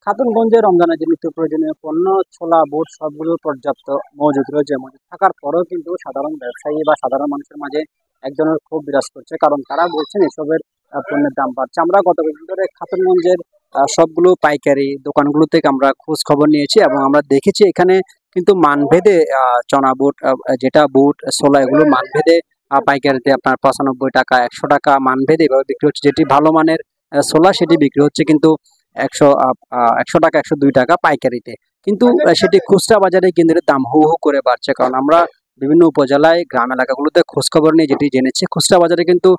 খাতুনগঞ্জে রমজানের যে নিত্য প্রয়োজনীয় পণ্য, ছোলা, বুট সবগুলো পর্যাপ্ত মজুদ রয়েছে। মজুদ থাকার পরেও কিন্তু সাধারণ ব্যবসায়ী বা সাধারণ মানুষের মাঝে এক ধরনের ক্ষোভ বিরাজ করছে, কারণ তারা বলছেন এসবের পণ্যের দাম বাড়ছে। আমরা গত কয়েকদিন ধরে খাতুনগঞ্জের সবগুলো পাইকারি দোকানগুলো থেকে আমরা খোঁজ খবর নিয়েছি এবং আমরা দেখেছি এখানে কিন্তু মানভেদে চনা বুট, যেটা বুট ছোলা, এগুলো মানভেদে পাইকারিতে আপনার 95 টাকা, 100 টাকা মানভেদে এভাবে বিক্রি হচ্ছে। যেটি ভালো মানের ছোলা সেটি বিক্রি হচ্ছে কিন্তু 100 টাকা, 102 টাকা পাইকারিতে। কিন্তু সেটি খুচরা বাজারে কিন্তু এর দাম হু হু করে বাড়ছে, কারণ আমরা বিভিন্ন উপজেলায় গ্রাম এলাকাগুলোতে খোঁজ খবর নিয়ে যেটি জেনেছি, খুচরা বাজারে কিন্তু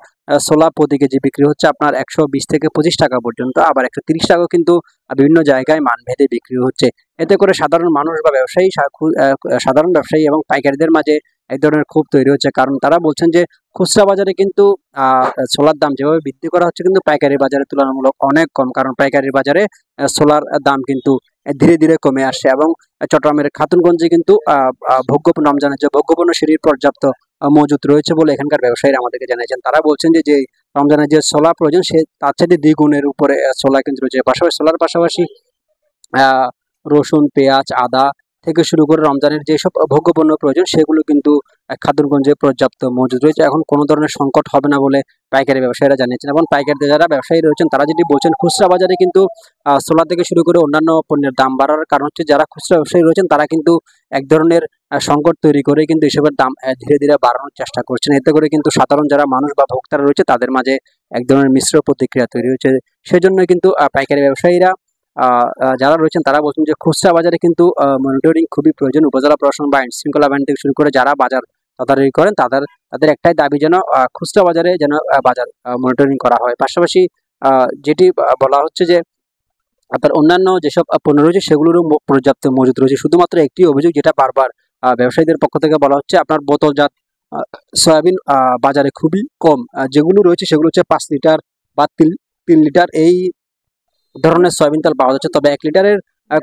ছোলা প্রতি কেজি বিক্রি হচ্ছে আপনার 120 থেকে 25 টাকা পর্যন্ত, আবার 130 টাকা কিন্তু বিভিন্ন জায়গায় মানভেদে বিক্রি হচ্ছে। এতে করে সাধারণ মানুষ বা ব্যবসায়ী সাধারণ ব্যবসায়ী এবং পাইকারিদের মাঝে এক ধরনের ক্ষোভ তৈরি হচ্ছে, কারণ তারা বলছেন যে খুচরা বাজারে কিন্তু ছোলার দাম যেভাবে বৃদ্ধি করা হচ্ছে কিন্তু পাইকারি বাজারে তুলনামূলক অনেক কম, কারণ পাইকারি বাজারে ছোলার দাম কিন্তু ধীরে ধীরে কমে আসছে। এবং চট্টগ্রামের খাতুনগঞ্জে কিন্তু ভোগ্যপণ্য, রমজানের যে ভোগ্যপণ্য সেটির পর্যাপ্ত মজুত রয়েছে বলে এখানকার ব্যবসায়ীরা আমাদেরকে জানিয়েছেন। তারা বলছেন যে রমজানের যে ছোলা প্রয়োজন সে তার চাইতে দ্বিগুণের উপরে ছোলা কিন্তু রয়েছে। পাশাপাশি ছোলার পাশাপাশি আহ রসুন, পেঁয়াজ, আদা থেকে শুরু করে রমজানের যেসব ভোগ্যপণ্য প্রয়োজন সেগুলো কিন্তু খাতুনগঞ্জে পর্যাপ্ত মজুদ রয়েছে। এখন কোনো ধরনের সংকট হবে না বলে পাইকারি ব্যবসায়ীরা জানিয়েছেন। এবং পাইকারি যারা ব্যবসায়ী রয়েছেন তারা যেটি বলছেন, খুচরা বাজারে কিন্তু ছোলা থেকে শুরু করে অন্যান্য পণ্যের দাম বাড়ার কারণ হচ্ছে যারা খুচরা ব্যবসায়ী রয়েছেন তারা কিন্তু এক ধরনের সংকট তৈরি করে কিন্তু এসবের দাম ধীরে ধীরে বাড়ানোর চেষ্টা করছেন। এতে করে কিন্তু সাধারণ যারা মানুষ বা ভোক্তারা রয়েছে তাদের মাঝে এক ধরনের মিশ্র প্রতিক্রিয়া তৈরি হয়েছে। সেজন্য কিন্তু পাইকারি ব্যবসায়ীরা যারা রয়েছেন তারা বলছেন যে খুচরা বাজারে কিন্তু মনিটরিং খুবই প্রয়োজন। উপজেলা প্রশাসন বা আইন শৃঙ্খলা বাহিনী থেকে শুরু করে যারা বাজার তদারকি করেন তাদের একটাই দাবি, যেন খুচরা বাজারে যেন বাজার মনিটরিং করা হয়। পাশাপাশি যেটি বলা হচ্ছে যে আপনার অন্যান্য যেসব পণ্য রয়েছে সেগুলোরও পর্যাপ্ত মজুদ রয়েছে। শুধুমাত্র একটি অভিযোগ যেটা বারবার ব্যবসায়ীদের পক্ষ থেকে বলা হচ্ছে, আপনার বোতলজাত সয়াবিন বাজারে খুবই কম। যেগুলো রয়েছে সেগুলো হচ্ছে 5 লিটার বা 3 লিটার এই ধরনের সয়াবিন তেল পাওয়া যাচ্ছে। তবে 1 লিটারের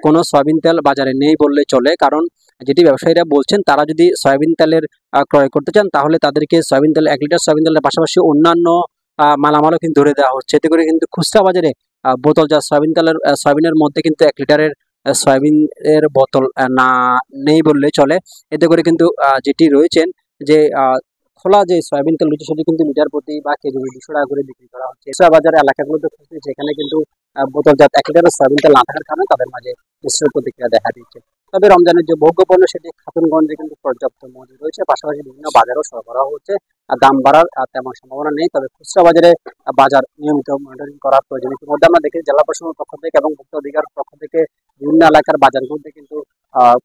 কোনো সয়াবিন তেল বাজারে নেই বললে চলে, কারণ যেটি ব্যবসায়ীরা বলছেন তারা যদি সয়াবিন তেলের ক্রয় করতে চান তাহলে তাদেরকে সয়াবিন তেল 1 লিটার সয়াবিন তেলের পাশাপাশি অন্যান্য মালামালও কিন্তু ধরে দেওয়া হচ্ছে। এতে করে কিন্তু খুচরা বাজারে বোতলজাত সয়াবিনের মধ্যে কিন্তু 1 লিটারের সয়াবিনের বোতল না নেই বললে চলে। এতে করে কিন্তু যেটি রয়েছেন যে খোলা যে সয়াবিন তেল রয়েছে সেটি কিন্তু লিটার প্রতি বা কেজি 200 টাকা করে বিক্রি করা হচ্ছে। এসব বাজারে এলাকাগুলোতে খুঁজছে যেখানে কিন্তু বোতলজাত 1 লিটারের সয়াবিন তেল না থাকার কারণে তাদের মাঝে মিশ্র প্রতিক্রিয়া দেখা দিচ্ছে। তবে রমজানের যে ভোগ্যপণ্য সেটি খাতুনগঞ্জে কিন্তু পর্যাপ্ত মজুদ রয়েছে, পাশাপাশি বিভিন্ন বাজারও সরবরাহ হচ্ছে। দাম বাড়ার তেমন সম্ভাবনা নেই, তবে খুচরা বাজারে বাজার নিয়মিত মনিটরিং করার প্রয়োজন। ইতিমধ্যে আমরা দেখি জেলা প্রশাসনের পক্ষ থেকে এবং ভোক্তা অধিকার পক্ষ থেকে বিভিন্ন এলাকার বাজারগুলোতে কিন্তু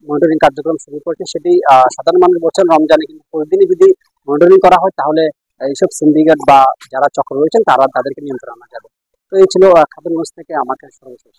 মনিটরিং কার্যক্রম শুরু করছে। সেটি সাধারণ মানুষ বলছেন রমজানে কিন্তু প্রতিদিনই যদি মনিটরিং করা হয় তাহলে এইসব সিন্ডিকেট বা যারা চক্র রয়েছেন তাদেরকে নিয়ন্ত্রণ আনা যাবে। তো এই ছিল খাতুনগঞ্জ থেকে আমার কাছে সর্বশেষ।